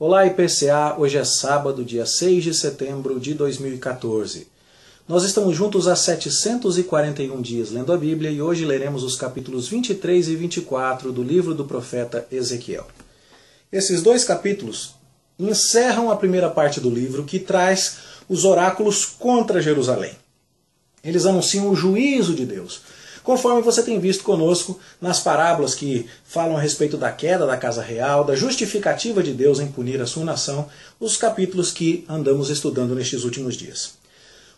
Olá IPCA, hoje é sábado, dia 6 de setembro de 2014. Nós estamos juntos há 741 dias lendo a Bíblia e hoje leremos os capítulos 23 e 24 do livro do profeta Ezequiel. Esses dois capítulos encerram a primeira parte do livro que traz os oráculos contra Jerusalém. Eles anunciam o juízo de Deus. Conforme você tem visto conosco nas parábolas que falam a respeito da queda da casa real, da justificativa de Deus em punir a sua nação, os capítulos que andamos estudando nestes últimos dias.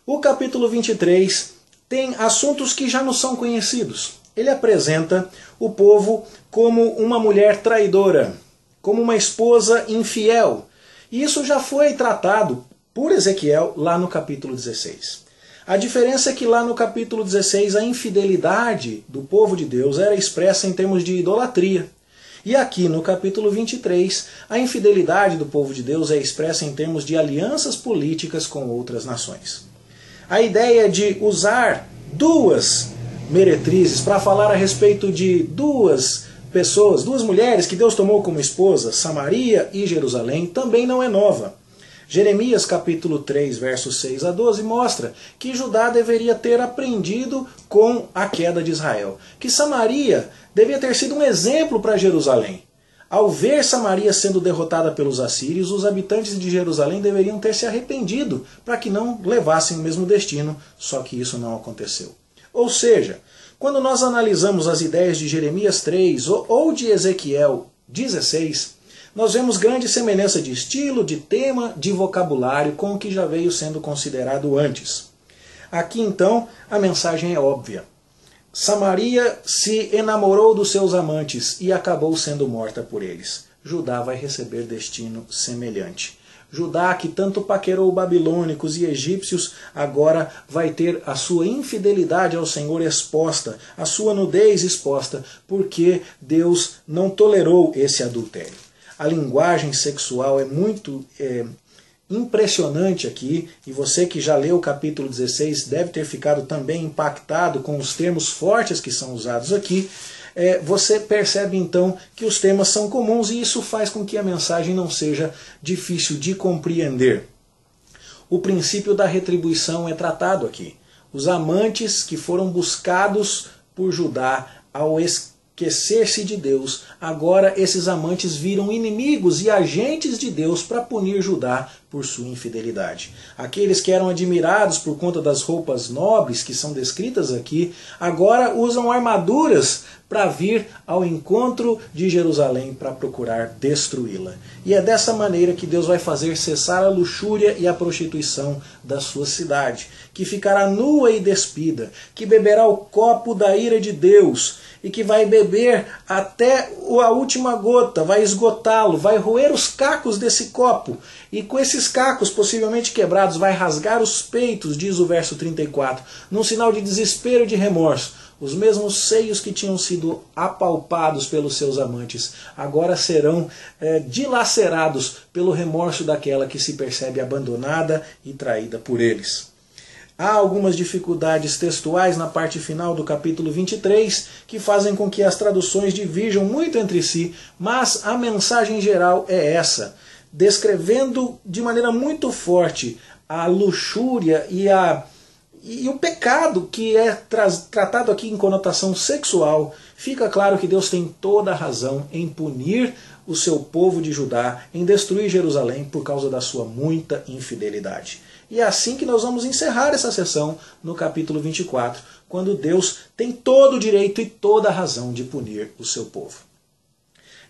O capítulo 23 tem assuntos que já nos são conhecidos. Ele apresenta o povo como uma mulher traidora, como uma esposa infiel. E isso já foi tratado por Ezequiel lá no capítulo 16. A diferença é que lá no capítulo 16 a infidelidade do povo de Deus era expressa em termos de idolatria. E aqui no capítulo 23 a infidelidade do povo de Deus é expressa em termos de alianças políticas com outras nações. A ideia de usar duas meretrizes para falar a respeito de duas pessoas, duas mulheres que Deus tomou como esposa, Samaria e Jerusalém, também não é nova. Jeremias capítulo 3, versos 6 a 12 mostra que Judá deveria ter aprendido com a queda de Israel, que Samaria devia ter sido um exemplo para Jerusalém. Ao ver Samaria sendo derrotada pelos assírios, os habitantes de Jerusalém deveriam ter se arrependido para que não levassem o mesmo destino, só que isso não aconteceu. Ou seja, quando nós analisamos as ideias de Jeremias 3 ou de Ezequiel 16, nós vemos grande semelhança de estilo, de tema, de vocabulário com o que já veio sendo considerado antes. Aqui então a mensagem é óbvia. Samaria se enamorou dos seus amantes e acabou sendo morta por eles. Judá vai receber destino semelhante. Judá, que tanto paquerou babilônicos e egípcios, agora vai ter a sua infidelidade ao Senhor exposta, a sua nudez exposta, porque Deus não tolerou esse adultério. A linguagem sexual é muito impressionante aqui, e você que já leu o capítulo 16 deve ter ficado também impactado com os termos fortes que são usados aqui. Você percebe então que os temas são comuns e isso faz com que a mensagem não seja difícil de compreender. O princípio da retribuição é tratado aqui. Os amantes que foram buscados por Judá ao esquecer-se de Deus, agora esses amantes viram inimigos e agentes de Deus para punir Judá por sua infidelidade. Aqueles que eram admirados por conta das roupas nobres que são descritas aqui, agora usam armaduras para vir ao encontro de Jerusalém para procurar destruí-la. E é dessa maneira que Deus vai fazer cessar a luxúria e a prostituição da sua cidade, que ficará nua e despida, que beberá o copo da ira de Deus, e que vai beber até a última gota, vai esgotá-lo, vai roer os cacos desse copo, e com esses cacos possivelmente quebrados vai rasgar os peitos, diz o verso 34, num sinal de desespero e de remorso. Os mesmos seios que tinham sido apalpados pelos seus amantes agora serão dilacerados pelo remorso daquela que se percebe abandonada e traída por eles. Há algumas dificuldades textuais na parte final do capítulo 23 que fazem com que as traduções divirjam muito entre si, mas a mensagem geral é essa, descrevendo de maneira muito forte a luxúria e o pecado que é tratado aqui em conotação sexual. Fica claro que Deus tem toda a razão em punir o seu povo de Judá, em destruir Jerusalém por causa da sua muita infidelidade. E é assim que nós vamos encerrar essa sessão no capítulo 24, quando Deus tem todo o direito e toda a razão de punir o seu povo.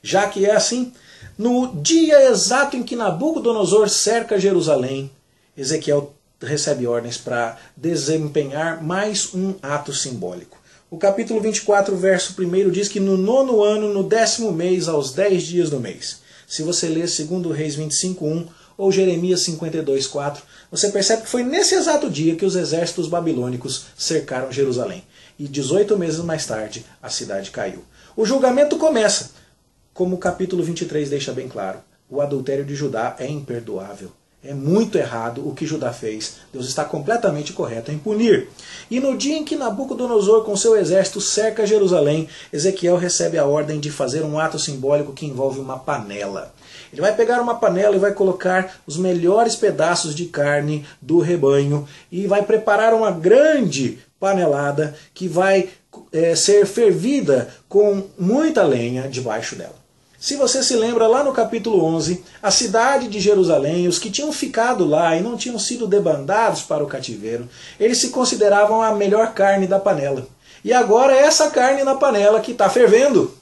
Já que é assim, no dia exato em que Nabucodonosor cerca Jerusalém, Ezequiel recebe ordens para desempenhar mais um ato simbólico. O capítulo 24, verso 1 diz que no 9º ano, no 10º mês, aos 10 dias do mês. Se você ler 2 Reis 25:1 ou Jeremias 52:4, você percebe que foi nesse exato dia que os exércitos babilônicos cercaram Jerusalém. E 18 meses mais tarde, a cidade caiu. O julgamento começa. Como o capítulo 23 deixa bem claro, o adultério de Judá é imperdoável. É muito errado o que Judá fez. Deus está completamente correto em punir. E no dia em que Nabucodonosor com seu exército cerca Jerusalém, Ezequiel recebe a ordem de fazer um ato simbólico que envolve uma panela. Ele vai pegar uma panela e vai colocar os melhores pedaços de carne do rebanho e vai preparar uma grande panelada que vai ser fervida com muita lenha debaixo dela. Se você se lembra, lá no capítulo 11, a cidade de Jerusalém, os que tinham ficado lá e não tinham sido debandados para o cativeiro, eles se consideravam a melhor carne da panela. E agora é essa carne na panela que está fervendo.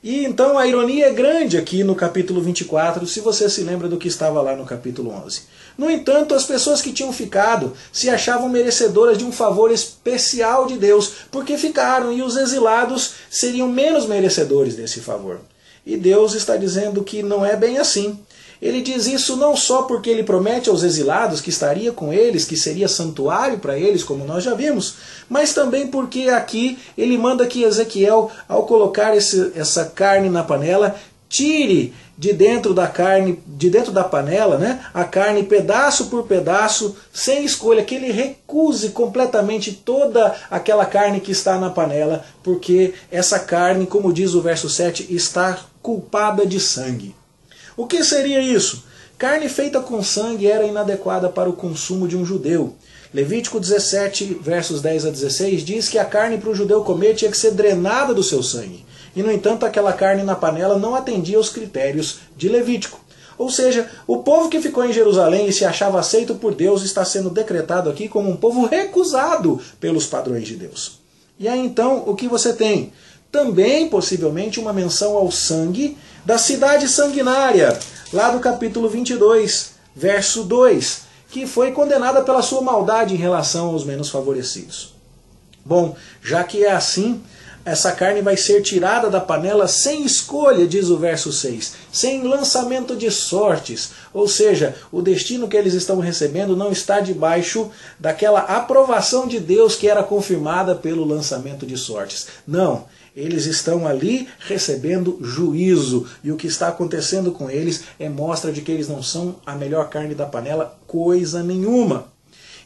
E então a ironia é grande aqui no capítulo 24, se você se lembra do que estava lá no capítulo 11. No entanto, as pessoas que tinham ficado se achavam merecedoras de um favor especial de Deus, porque ficaram, e os exilados seriam menos merecedores desse favor. E Deus está dizendo que não é bem assim. Ele diz isso não só porque ele promete aos exilados que estaria com eles, que seria santuário para eles, como nós já vimos, mas também porque aqui ele manda que Ezequiel, ao colocar essa carne na panela, tire de dentro da panela, né, a carne pedaço por pedaço, sem escolha, que ele recuse completamente toda aquela carne que está na panela, porque essa carne, como diz o verso 7, está culpada de sangue. O que seria isso? Carne feita com sangue era inadequada para o consumo de um judeu. Levítico 17, versos 10 a 16, diz que a carne para o judeu comer tinha que ser drenada do seu sangue. E, no entanto, aquela carne na panela não atendia aos critérios de Levítico. Ou seja, o povo que ficou em Jerusalém e se achava aceito por Deus está sendo decretado aqui como um povo recusado pelos padrões de Deus. E aí, então, o que você tem? Também, possivelmente, uma menção ao sangue da cidade sanguinária, lá do capítulo 22, verso 2, que foi condenada pela sua maldade em relação aos menos favorecidos. Bom, já que é assim, essa carne vai ser tirada da panela sem escolha, diz o verso 6, sem lançamento de sortes, ou seja, o destino que eles estão recebendo não está debaixo daquela aprovação de Deus que era confirmada pelo lançamento de sortes. Não, eles estão ali recebendo juízo, e o que está acontecendo com eles é mostra de que eles não são a melhor carne da panela, coisa nenhuma.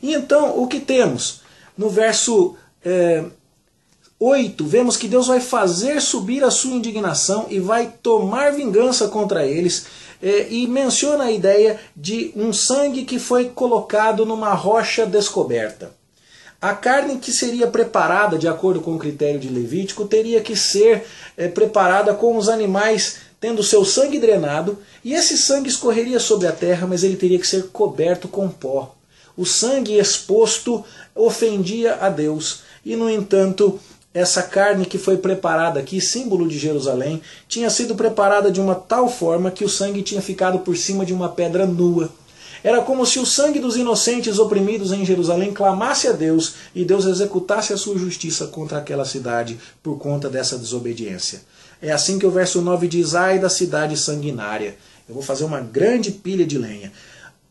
E então, o que temos? No verso 8, vemos que Deus vai fazer subir a sua indignação e vai tomar vingança contra eles, e menciona a ideia de um sangue que foi colocado numa rocha descoberta. A carne que seria preparada, de acordo com o critério de Levítico, teria que ser preparada com os animais tendo seu sangue drenado, e esse sangue escorreria sobre a terra, mas ele teria que ser coberto com pó. O sangue exposto ofendia a Deus, e no entanto, essa carne que foi preparada aqui, símbolo de Jerusalém, tinha sido preparada de uma tal forma que o sangue tinha ficado por cima de uma pedra nua. Era como se o sangue dos inocentes oprimidos em Jerusalém clamasse a Deus e Deus executasse a sua justiça contra aquela cidade por conta dessa desobediência. É assim que o verso 9 diz: ai da cidade sanguinária. Eu vou fazer uma grande pilha de lenha.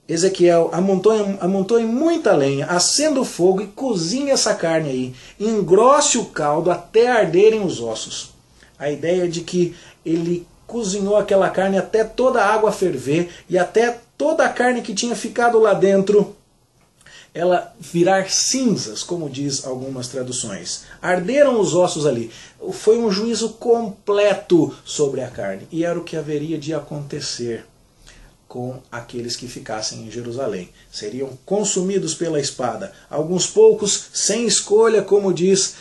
Ezequiel amontou em muita lenha, acenda o fogo e cozinha essa carne aí. Engrosse o caldo até arderem os ossos. A ideia é de que ele cozinhou aquela carne até toda a água ferver e até toda a carne que tinha ficado lá dentro ela virar cinzas, como diz algumas traduções. Arderam os ossos ali. Foi um juízo completo sobre a carne. E era o que haveria de acontecer com aqueles que ficassem em Jerusalém. Seriam consumidos pela espada. Alguns poucos, sem escolha, como diz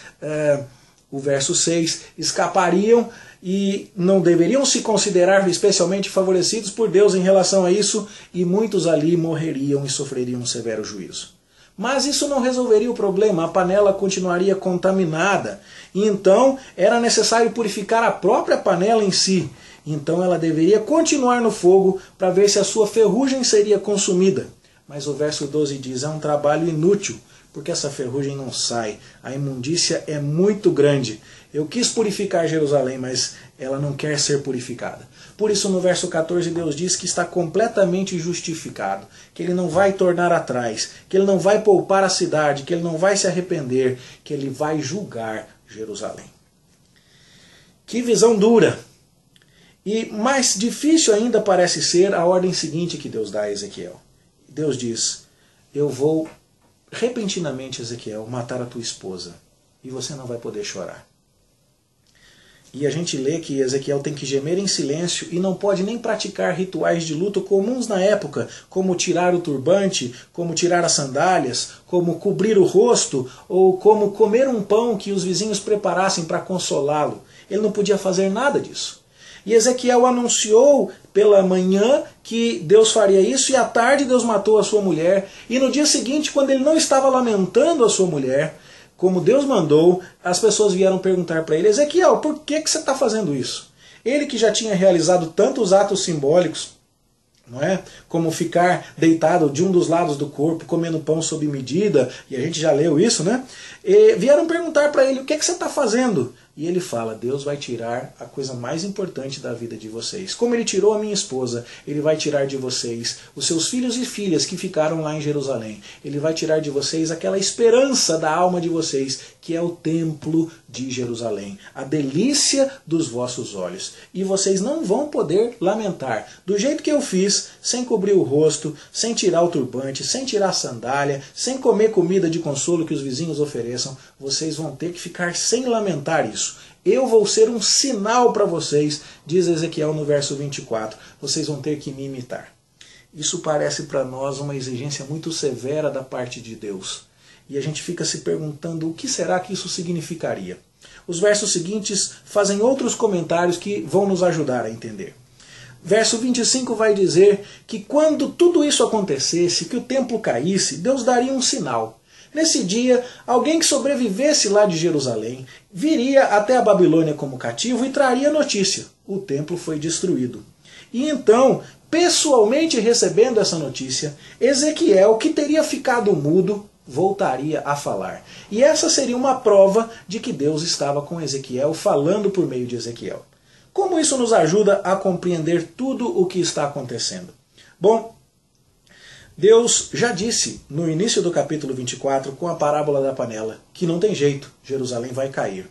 o verso 6, escapariam e não deveriam se considerar especialmente favorecidos por Deus em relação a isso, e muitos ali morreriam e sofreriam um severo juízo. Mas isso não resolveria o problema, a panela continuaria contaminada, e então era necessário purificar a própria panela em si. Então ela deveria continuar no fogo para ver se a sua ferrugem seria consumida. Mas o verso 12 diz: é um trabalho inútil, porque essa ferrugem não sai, a imundícia é muito grande. Eu quis purificar Jerusalém, mas ela não quer ser purificada. Por isso no verso 14 Deus diz que está completamente justificado, que ele não vai tornar atrás, que ele não vai poupar a cidade, que ele não vai se arrepender, que ele vai julgar Jerusalém. Que visão dura! E mais difícil ainda parece ser a ordem seguinte que Deus dá a Ezequiel. Deus diz: eu vou repentinamente, Ezequiel, matar a tua esposa, e você não vai poder chorar. E a gente lê que Ezequiel tem que gemer em silêncio e não pode nem praticar rituais de luto comuns na época, como tirar o turbante, como tirar as sandálias, como cobrir o rosto, ou como comer um pão que os vizinhos preparassem para consolá-lo. Ele não podia fazer nada disso. E Ezequiel anunciou pela manhã que Deus faria isso, e à tarde Deus matou a sua mulher. E no dia seguinte, quando ele não estava lamentando a sua mulher, como Deus mandou, as pessoas vieram perguntar para ele: Ezequiel, por que você está fazendo isso? Ele que já tinha realizado tantos atos simbólicos, não é? Como ficar deitado de um dos lados do corpo, comendo pão sob medida, e a gente já leu isso, né? E vieram perguntar para ele: o que você está fazendo? E ele fala: Deus vai tirar a coisa mais importante da vida de vocês. Como ele tirou a minha esposa, ele vai tirar de vocês os seus filhos e filhas que ficaram lá em Jerusalém. Ele vai tirar de vocês aquela esperança da alma de vocês, que é o templo de Jerusalém, a delícia dos vossos olhos. E vocês não vão poder lamentar. Do jeito que eu fiz, sem cobrir o rosto, sem tirar o turbante, sem tirar a sandália, sem comer comida de consolo que os vizinhos ofereçam, vocês vão ter que ficar sem lamentar isso. Eu vou ser um sinal para vocês, diz Ezequiel no verso 24. Vocês vão ter que me imitar. Isso parece para nós uma exigência muito severa da parte de Deus. E a gente fica se perguntando o que será que isso significaria. Os versos seguintes fazem outros comentários que vão nos ajudar a entender. Verso 25 vai dizer que quando tudo isso acontecesse, que o templo caísse, Deus daria um sinal. Nesse dia, alguém que sobrevivesse lá de Jerusalém viria até a Babilônia como cativo e traria notícia: o templo foi destruído. E então, pessoalmente recebendo essa notícia, Ezequiel, que teria ficado mudo, voltaria a falar. E essa seria uma prova de que Deus estava com Ezequiel, falando por meio de Ezequiel. Como isso nos ajuda a compreender tudo o que está acontecendo? Bom, Deus já disse no início do capítulo 24, com a parábola da panela, que não tem jeito, Jerusalém vai cair.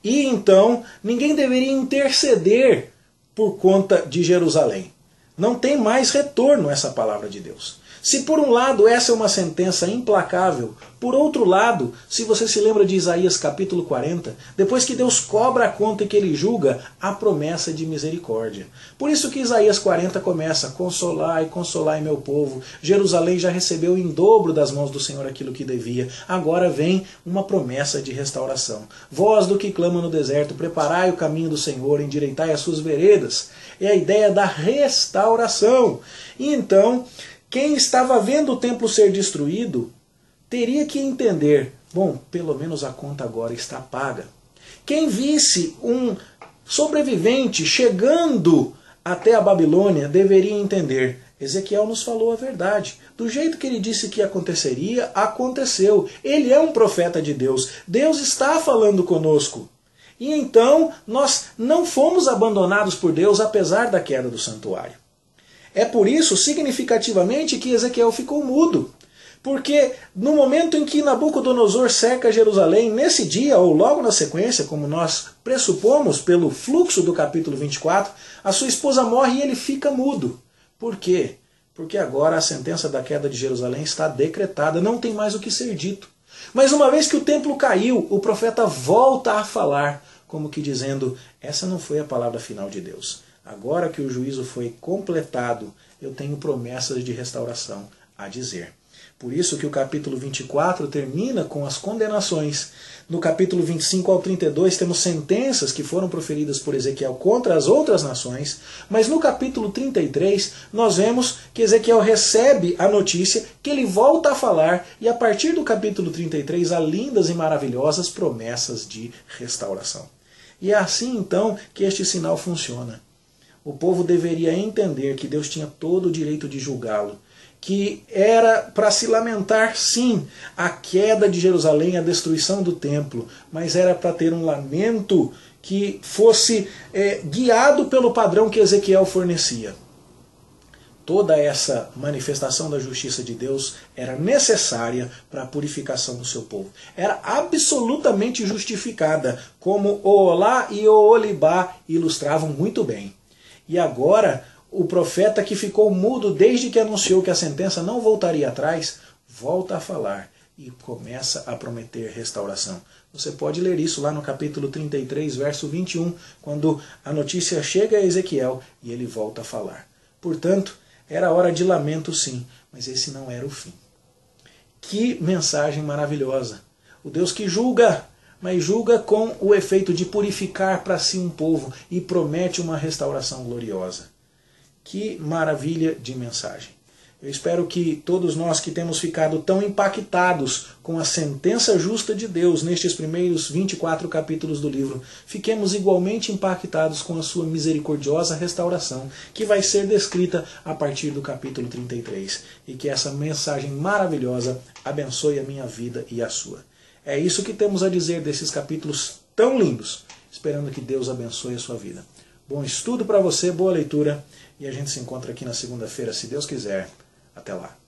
E então, ninguém deveria interceder por conta de Jerusalém. Não tem mais retorno essa palavra de Deus. Se por um lado essa é uma sentença implacável, por outro lado, se você se lembra de Isaías capítulo 40, depois que Deus cobra a conta e que ele julga, há promessa de misericórdia. Por isso que Isaías 40 começa: consolai, consolai meu povo, Jerusalém já recebeu em dobro das mãos do Senhor aquilo que devia, agora vem uma promessa de restauração. Vós do que clama no deserto, preparai o caminho do Senhor, endireitai as suas veredas. É a ideia da restauração. E então, quem estava vendo o templo ser destruído teria que entender: bom, pelo menos a conta agora está paga. Quem visse um sobrevivente chegando até a Babilônia deveria entender: Ezequiel nos falou a verdade. Do jeito que ele disse que aconteceria, aconteceu. Ele é um profeta de Deus. Deus está falando conosco. E então nós não fomos abandonados por Deus apesar da queda do santuário. É por isso, significativamente, que Ezequiel ficou mudo. Porque no momento em que Nabucodonosor cerca Jerusalém, nesse dia, ou logo na sequência, como nós pressupomos pelo fluxo do capítulo 24, a sua esposa morre e ele fica mudo. Por quê? Porque agora a sentença da queda de Jerusalém está decretada, não tem mais o que ser dito. Mas uma vez que o templo caiu, o profeta volta a falar, como que dizendo: essa não foi a palavra final de Deus. Agora que o juízo foi completado, eu tenho promessas de restauração a dizer. Por isso que o capítulo 24 termina com as condenações. No capítulo 25 ao 32 temos sentenças que foram proferidas por Ezequiel contra as outras nações, mas no capítulo 33 nós vemos que Ezequiel recebe a notícia, que ele volta a falar, e a partir do capítulo 33 há lindas e maravilhosas promessas de restauração. E é assim então que este sinal funciona. O povo deveria entender que Deus tinha todo o direito de julgá-lo, que era para se lamentar, sim, a queda de Jerusalém, a destruição do templo, mas era para ter um lamento que fosse guiado pelo padrão que Ezequiel fornecia. Toda essa manifestação da justiça de Deus era necessária para a purificação do seu povo. Era absolutamente justificada, como o Olá e o Olibá ilustravam muito bem. E agora, o profeta que ficou mudo desde que anunciou que a sentença não voltaria atrás, volta a falar. e começa a prometer restauração. Você pode ler isso lá no capítulo 33, verso 21, quando a notícia chega a Ezequiel e ele volta a falar. Portanto, era hora de lamento sim, mas esse não era o fim. Que mensagem maravilhosa! O Deus que julga, mas julga com o efeito de purificar para si um povo e promete uma restauração gloriosa. Que maravilha de mensagem! Eu espero que todos nós que temos ficado tão impactados com a sentença justa de Deus nestes primeiros 24 capítulos do livro, fiquemos igualmente impactados com a sua misericordiosa restauração, que vai ser descrita a partir do capítulo 33. E que essa mensagem maravilhosa abençoe a minha vida e a sua. É isso que temos a dizer desses capítulos tão lindos, esperando que Deus abençoe a sua vida. Bom estudo para você, boa leitura, e a gente se encontra aqui na segunda-feira, se Deus quiser. Até lá.